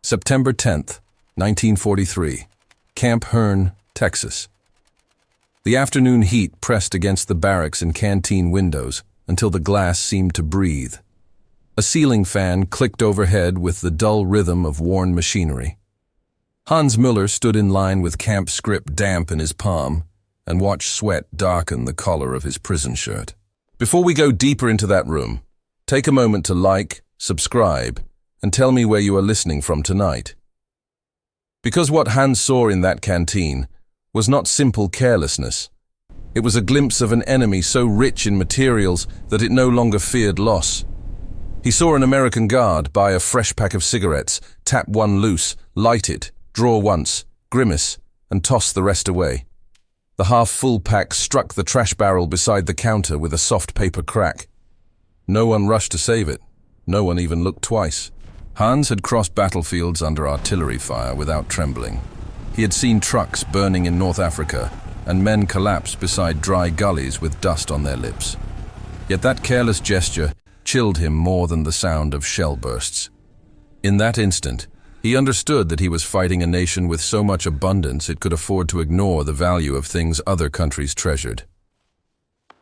September 10th, 1943, Camp Hearn, Texas. The afternoon heat pressed against the barracks and canteen windows until the glass seemed to breathe. A ceiling fan clicked overhead with the dull rhythm of worn machinery. Hans Müller stood in line with camp script damp in his palm and watched sweat darken the collar of his prison shirt. Before we go deeper into that room, take a moment to like, subscribe, and tell me where you are listening from tonight. Because what Hans saw in that canteen was not simple carelessness. It was a glimpse of an enemy so rich in materials that it no longer feared loss. He saw an American guard buy a fresh pack of cigarettes, tap one loose, light it, draw once, grimace, and toss the rest away. The half-full pack struck the trash barrel beside the counter with a soft paper crack. No one rushed to save it. No one even looked twice. Hans had crossed battlefields under artillery fire without trembling. He had seen trucks burning in North Africa and men collapse beside dry gullies with dust on their lips. Yet that careless gesture chilled him more than the sound of shell bursts. In that instant, he understood that he was fighting a nation with so much abundance it could afford to ignore the value of things other countries treasured.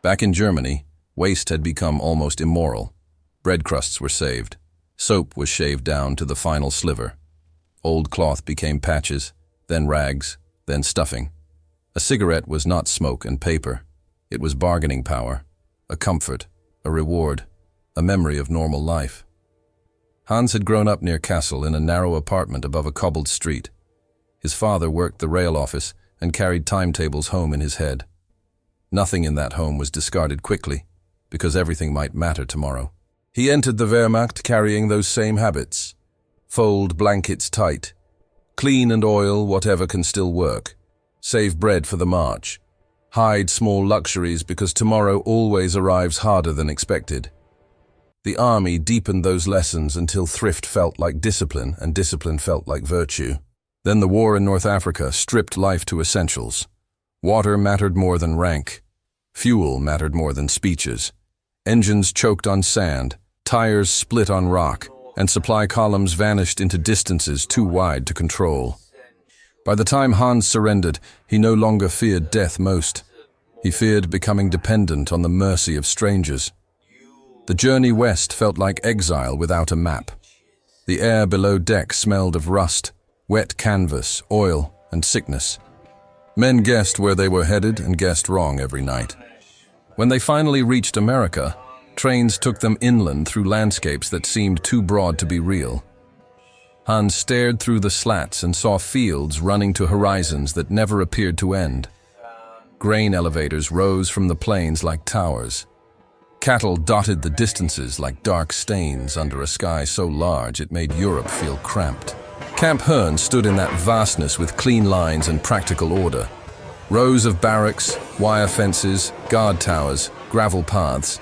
Back in Germany, waste had become almost immoral. Bread crusts were saved. Soap was shaved down to the final sliver. Old cloth became patches, then rags, then stuffing. A cigarette was not smoke and paper. It was bargaining power, a comfort, a reward, a memory of normal life. Hans had grown up near Kassel in a narrow apartment above a cobbled street. His father worked the rail office and carried timetables home in his head. Nothing in that home was discarded quickly, because everything might matter tomorrow. He entered the Wehrmacht carrying those same habits. Fold blankets tight. Clean and oil whatever can still work. Save bread for the march. Hide small luxuries because tomorrow always arrives harder than expected. The army deepened those lessons until thrift felt like discipline and discipline felt like virtue. Then the war in North Africa stripped life to essentials. Water mattered more than rank. Fuel mattered more than speeches. Engines choked on sand. Tires split on rock, and supply columns vanished into distances too wide to control. By the time Hans surrendered, he no longer feared death most. He feared becoming dependent on the mercy of strangers. The journey west felt like exile without a map. The air below deck smelled of rust, wet canvas, oil, and sickness. Men guessed where they were headed and guessed wrong every night. When they finally reached America, trains took them inland through landscapes that seemed too broad to be real. Hans stared through the slats and saw fields running to horizons that never appeared to end. Grain elevators rose from the plains like towers. Cattle dotted the distances like dark stains under a sky so large it made Europe feel cramped. Camp Hearn stood in that vastness with clean lines and practical order. Rows of barracks, wire fences, guard towers, gravel paths.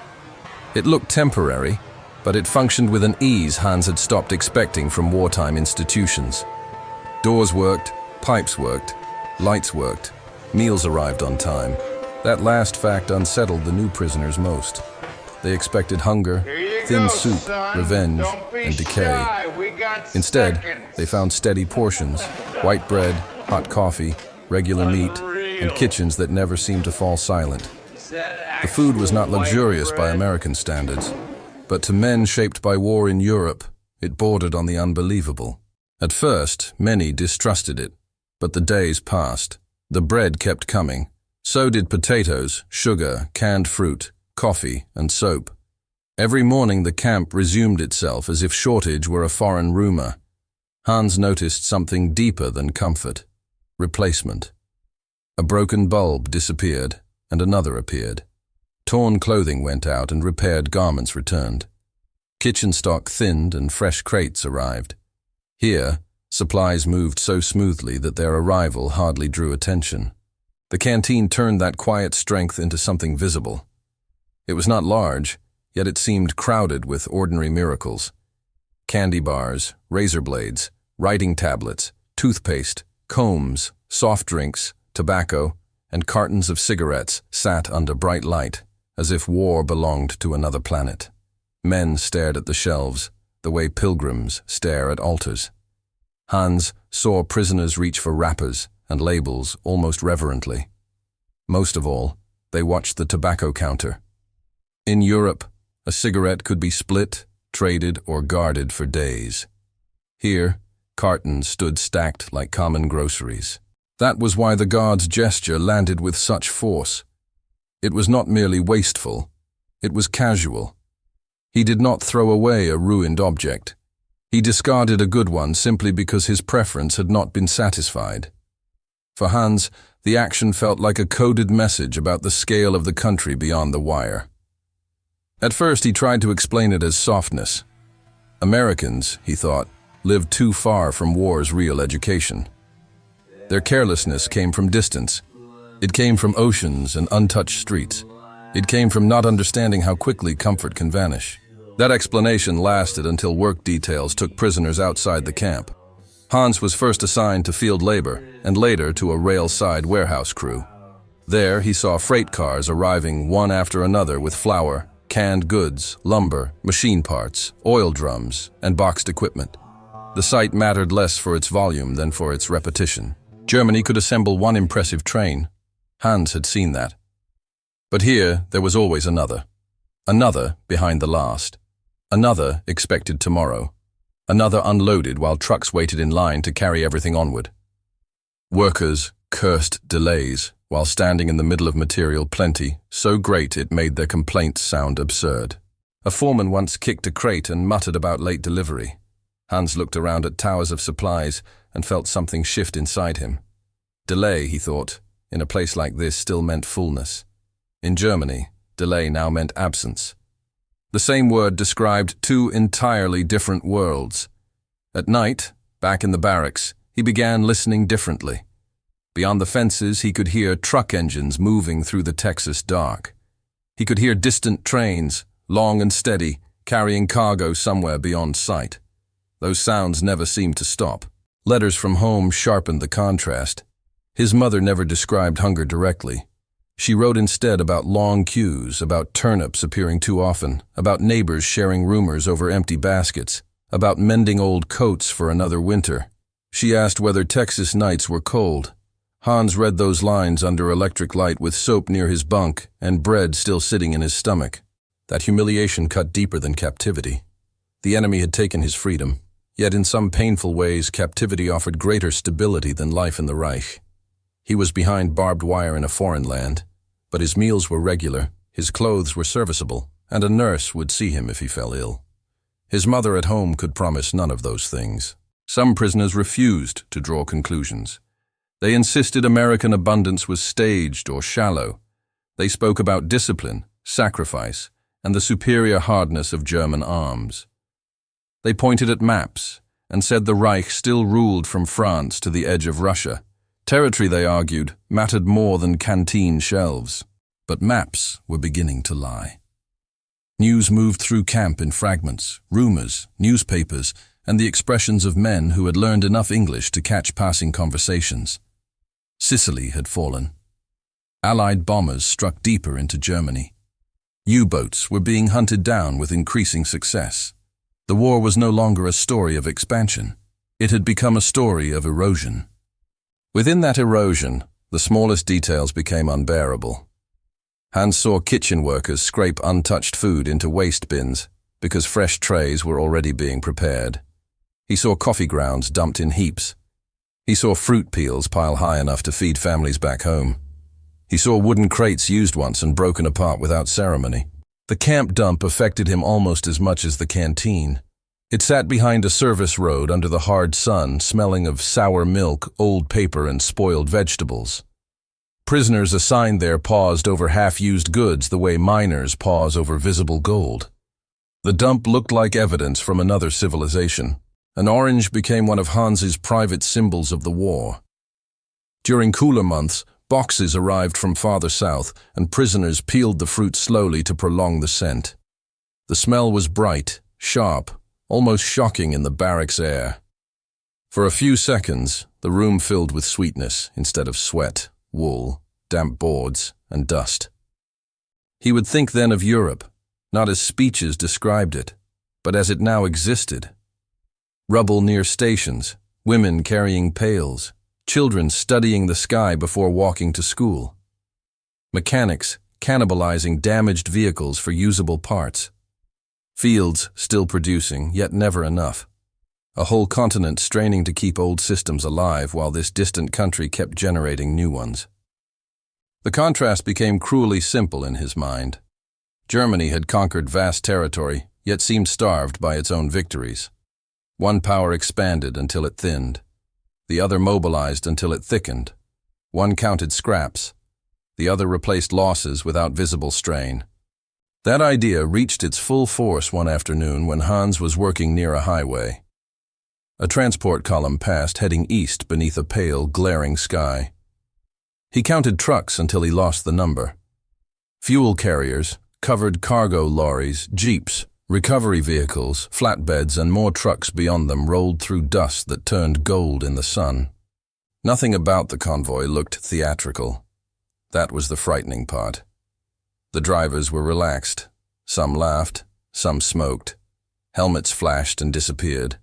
It looked temporary, but it functioned with an ease Hans had stopped expecting from wartime institutions. Doors worked, pipes worked, lights worked, meals arrived on time. That last fact unsettled the new prisoners most. They expected hunger, thin soup, revenge, and decay. Instead, they found steady portions, white bread, hot coffee, regular meat, and kitchens that never seemed to fall silent. The food was not luxurious by American standards, but to men shaped by war in Europe, it bordered on the unbelievable. At first, many distrusted it, but the days passed. The bread kept coming. So did potatoes, sugar, canned fruit, coffee, and soap. Every morning the camp resumed itself as if shortage were a foreign rumor. Hans noticed something deeper than comfort. Replacement. A broken bulb disappeared, and another appeared. Torn clothing went out and repaired garments returned. Kitchen stock thinned and fresh crates arrived. Here, supplies moved so smoothly that their arrival hardly drew attention. The canteen turned that quiet strength into something visible. It was not large, yet it seemed crowded with ordinary miracles. Candy bars, razor blades, writing tablets, toothpaste, combs, soft drinks, tobacco, and cartons of cigarettes sat under bright light, as if war belonged to another planet. Men stared at the shelves, the way pilgrims stare at altars. Hans saw prisoners reach for wrappers and labels almost reverently. Most of all, they watched the tobacco counter. In Europe, a cigarette could be split, traded, or guarded for days. Here, cartons stood stacked like common groceries. That was why the guard's gesture landed with such force. It was not merely wasteful, it was casual. He did not throw away a ruined object. He discarded a good one simply because his preference had not been satisfied. For Hans, the action felt like a coded message about the scale of the country beyond the wire. At first he tried to explain it as softness. Americans, he thought, lived too far from war's real education. Their carelessness came from distance. It came from oceans and untouched streets. It came from not understanding how quickly comfort can vanish. That explanation lasted until work details took prisoners outside the camp. Hans was first assigned to field labor and later to a rail-side warehouse crew. There he saw freight cars arriving one after another with flour, canned goods, lumber, machine parts, oil drums, and boxed equipment. The sight mattered less for its volume than for its repetition. Germany could assemble one impressive train. Hans had seen that. But here there was always another. Another behind the last. Another expected tomorrow. Another unloaded while trucks waited in line to carry everything onward. Workers cursed delays while standing in the middle of material plenty, so great it made their complaints sound absurd. A foreman once kicked a crate and muttered about late delivery. Hans looked around at towers of supplies and felt something shift inside him. Delay, he thought, in a place like this still meant fullness. In Germany, delay now meant absence. The same word described two entirely different worlds. At night, back in the barracks, he began listening differently. Beyond the fences, he could hear truck engines moving through the Texas dark. He could hear distant trains, long and steady, carrying cargo somewhere beyond sight. Those sounds never seemed to stop. Letters from home sharpened the contrast. His mother never described hunger directly. She wrote instead about long queues, about turnips appearing too often, about neighbors sharing rumors over empty baskets, about mending old coats for another winter. She asked whether Texas nights were cold. Hans read those lines under electric light with soap near his bunk and bread still sitting in his stomach. That humiliation cut deeper than captivity. The enemy had taken his freedom, yet in some painful ways captivity offered greater stability than life in the Reich. He was behind barbed wire in a foreign land, but his meals were regular, his clothes were serviceable, and a nurse would see him if he fell ill. His mother at home could promise none of those things. Some prisoners refused to draw conclusions. They insisted American abundance was staged or shallow. They spoke about discipline, sacrifice, and the superior hardness of German arms. They pointed at maps and said the Reich still ruled from France to the edge of Russia. Territory, they argued, mattered more than canteen shelves. But maps were beginning to lie. News moved through camp in fragments, rumors, newspapers, and the expressions of men who had learned enough English to catch passing conversations. Sicily had fallen. Allied bombers struck deeper into Germany. U-boats were being hunted down with increasing success. The war was no longer a story of expansion. It had become a story of erosion. Within that erosion, the smallest details became unbearable. Hans saw kitchen workers scrape untouched food into waste bins because fresh trays were already being prepared. He saw coffee grounds dumped in heaps. He saw fruit peels pile high enough to feed families back home. He saw wooden crates used once and broken apart without ceremony. The camp dump affected him almost as much as the canteen. It sat behind a service road under the hard sun, smelling of sour milk, old paper, and spoiled vegetables. Prisoners assigned there paused over half-used goods the way miners pause over visible gold. The dump looked like evidence from another civilization. An orange became one of Hans's private symbols of the war. During cooler months, boxes arrived from farther south, and prisoners peeled the fruit slowly to prolong the scent. The smell was bright, sharp, almost shocking in the barracks air. For a few seconds, the room filled with sweetness instead of sweat, wool, damp boards, and dust. He would think then of Europe, not as speeches described it, but as it now existed. Rubble near stations, women carrying pails, children studying the sky before walking to school. Mechanics cannibalizing damaged vehicles for usable parts. Fields still producing, yet never enough. A whole continent straining to keep old systems alive while this distant country kept generating new ones. The contrast became cruelly simple in his mind. Germany had conquered vast territory, yet seemed starved by its own victories. One power expanded until it thinned. The other mobilized until it thickened. One counted scraps. The other replaced losses without visible strain. That idea reached its full force one afternoon when Hans was working near a highway. A transport column passed heading east beneath a pale, glaring sky. He counted trucks until he lost the number. Fuel carriers, covered cargo lorries, jeeps, recovery vehicles, flatbeds, and more trucks beyond them rolled through dust that turned gold in the sun. Nothing about the convoy looked theatrical. That was the frightening part. The drivers were relaxed. Some laughed, some smoked. Helmets flashed and disappeared.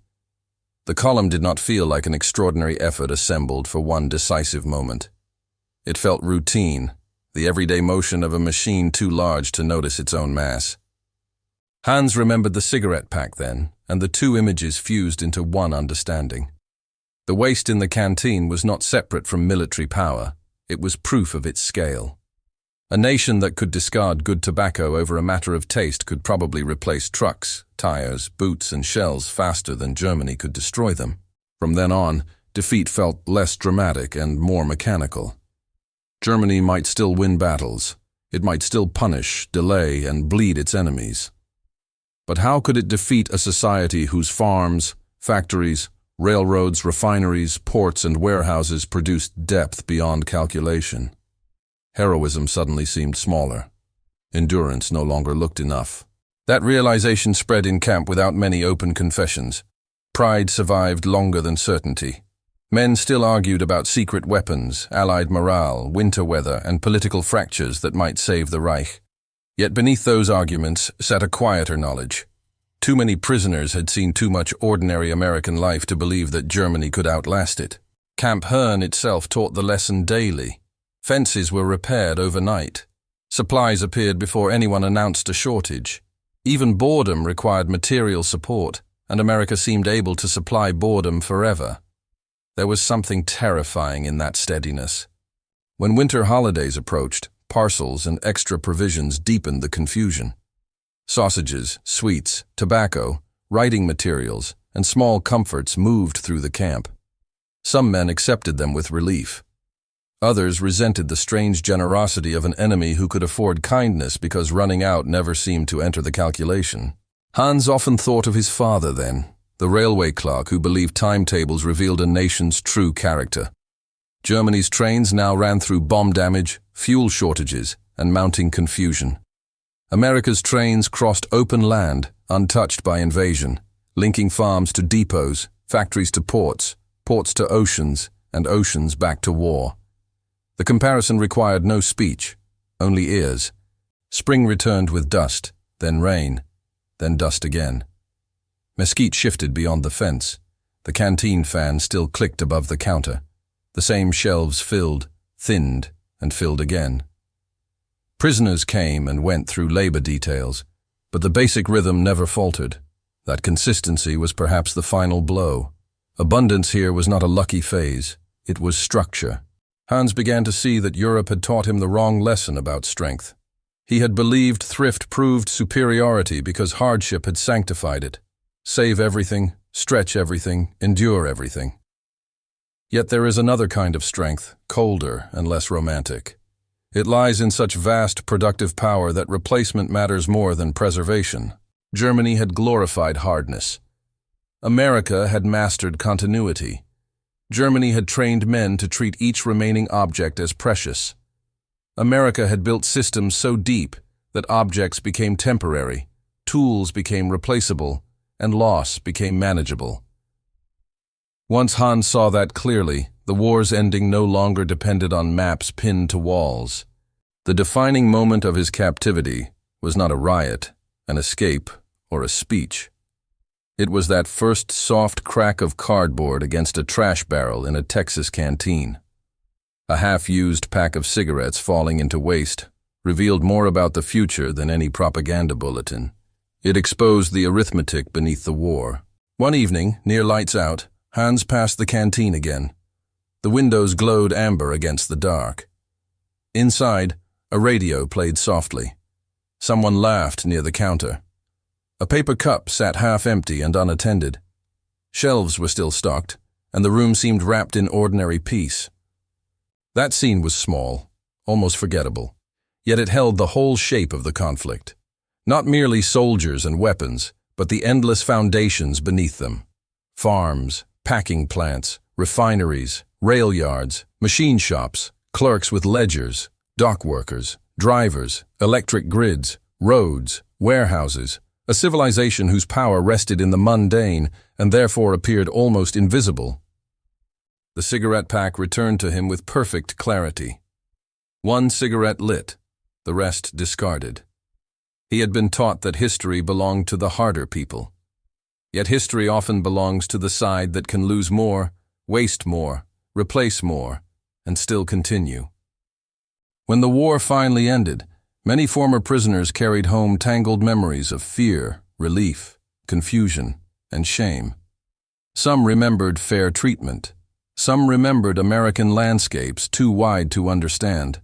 The column did not feel like an extraordinary effort assembled for one decisive moment. It felt routine, the everyday motion of a machine too large to notice its own mass. Hans remembered the cigarette pack then, and the two images fused into one understanding. The waste in the canteen was not separate from military power. It was proof of its scale. A nation that could discard good tobacco over a matter of taste could probably replace trucks, tires, boots, and shells faster than Germany could destroy them. From then on, defeat felt less dramatic and more mechanical. Germany might still win battles. It might still punish, delay, and bleed its enemies. But how could it defeat a society whose farms, factories, railroads, refineries, ports, and warehouses produced depth beyond calculation? Heroism suddenly seemed smaller. Endurance no longer looked enough. That realization spread in camp without many open confessions. Pride survived longer than certainty. Men still argued about secret weapons, allied morale, winter weather, and political fractures that might save the Reich. Yet beneath those arguments sat a quieter knowledge. Too many prisoners had seen too much ordinary American life to believe that Germany could outlast it. Camp Herne itself taught the lesson daily. Fences were repaired overnight. Supplies appeared before anyone announced a shortage. Even boredom required material support, and America seemed able to supply boredom forever. There was something terrifying in that steadiness. When winter holidays approached, parcels and extra provisions deepened the confusion. Sausages, sweets, tobacco, writing materials, and small comforts moved through the camp. Some men accepted them with relief. Others resented the strange generosity of an enemy who could afford kindness because running out never seemed to enter the calculation. Hans often thought of his father then, the railway clerk who believed timetables revealed a nation's true character. Germany's trains now ran through bomb damage, fuel shortages, and mounting confusion. America's trains crossed open land, untouched by invasion, linking farms to depots, factories to ports, ports to oceans, and oceans back to war. The comparison required no speech, only ears. Spring returned with dust, then rain, then dust again. Mesquite shifted beyond the fence. The canteen fan still clicked above the counter. The same shelves filled, thinned, and filled again. Prisoners came and went through labor details, but the basic rhythm never faltered. That consistency was perhaps the final blow. Abundance here was not a lucky phase, it was structure. Hans began to see that Europe had taught him the wrong lesson about strength. He had believed thrift proved superiority because hardship had sanctified it. Save everything, stretch everything, endure everything. Yet there is another kind of strength, colder and less romantic. It lies in such vast productive power that replacement matters more than preservation. Germany had glorified hardness. America had mastered continuity. Germany had trained men to treat each remaining object as precious. America had built systems so deep that objects became temporary, tools became replaceable, and loss became manageable. Once Hans saw that clearly, the war's ending no longer depended on maps pinned to walls. The defining moment of his captivity was not a riot, an escape, or a speech. It was that first soft crack of cardboard against a trash barrel in a Texas canteen. A half-used pack of cigarettes falling into waste revealed more about the future than any propaganda bulletin. It exposed the arithmetic beneath the war. One evening, near lights out, Hans passed the canteen again. The windows glowed amber against the dark. Inside, a radio played softly. Someone laughed near the counter. A paper cup sat half empty and unattended. Shelves were still stocked, and the room seemed wrapped in ordinary peace. That scene was small, almost forgettable, yet it held the whole shape of the conflict. Not merely soldiers and weapons, but the endless foundations beneath them. Farms, packing plants, refineries, rail yards, machine shops, clerks with ledgers, dock workers, drivers, electric grids, roads, warehouses, a civilization whose power rested in the mundane and therefore appeared almost invisible. The cigarette pack returned to him with perfect clarity. One cigarette lit, the rest discarded. He had been taught that history belonged to the harder people. Yet history often belongs to the side that can lose more, waste more, replace more, and still continue. When the war finally ended, many former prisoners carried home tangled memories of fear, relief, confusion, and shame. Some remembered fair treatment. Some remembered American landscapes too wide to understand.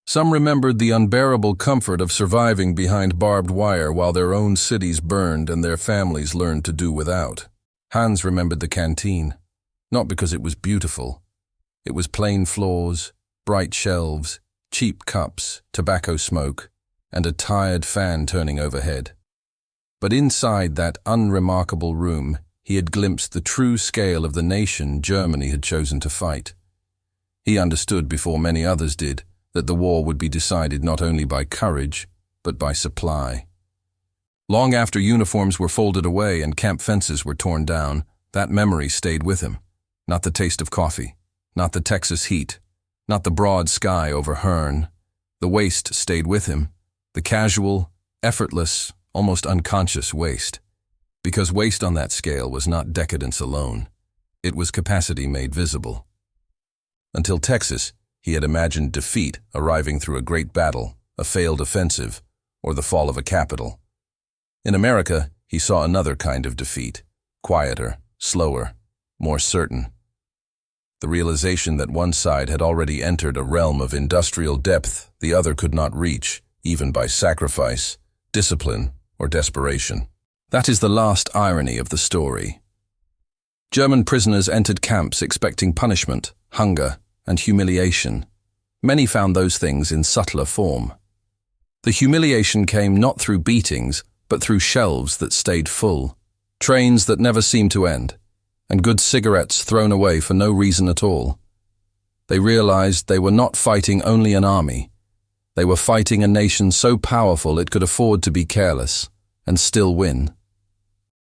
Some remembered the unbearable comfort of surviving behind barbed wire while their own cities burned and their families learned to do without. Hans remembered the canteen, not because it was beautiful. It was plain floors, bright shelves, cheap cups, tobacco smoke, and a tired fan turning overhead. But inside that unremarkable room, he had glimpsed the true scale of the nation Germany had chosen to fight. He understood before many others did that the war would be decided not only by courage, but by supply. Long after uniforms were folded away and camp fences were torn down, that memory stayed with him. Not the taste of coffee, not the Texas heat, not the broad sky over Hearn. The waste stayed with him, the casual, effortless, almost unconscious waste. Because waste on that scale was not decadence alone. It was capacity made visible. Until Texas, he had imagined defeat arriving through a great battle, a failed offensive, or the fall of a capital. In America, he saw another kind of defeat, quieter, slower, more certain. The realization that one side had already entered a realm of industrial depth the other could not reach, even by sacrifice, discipline, or desperation. That is the last irony of the story. German prisoners entered camps expecting punishment, hunger, and humiliation. Many found those things in subtler form. The humiliation came not through beatings, but through shelves that stayed full, trains that never seemed to end, and good cigarettes thrown away for no reason at all. They realized they were not fighting only an army. They were fighting a nation so powerful it could afford to be careless and still win.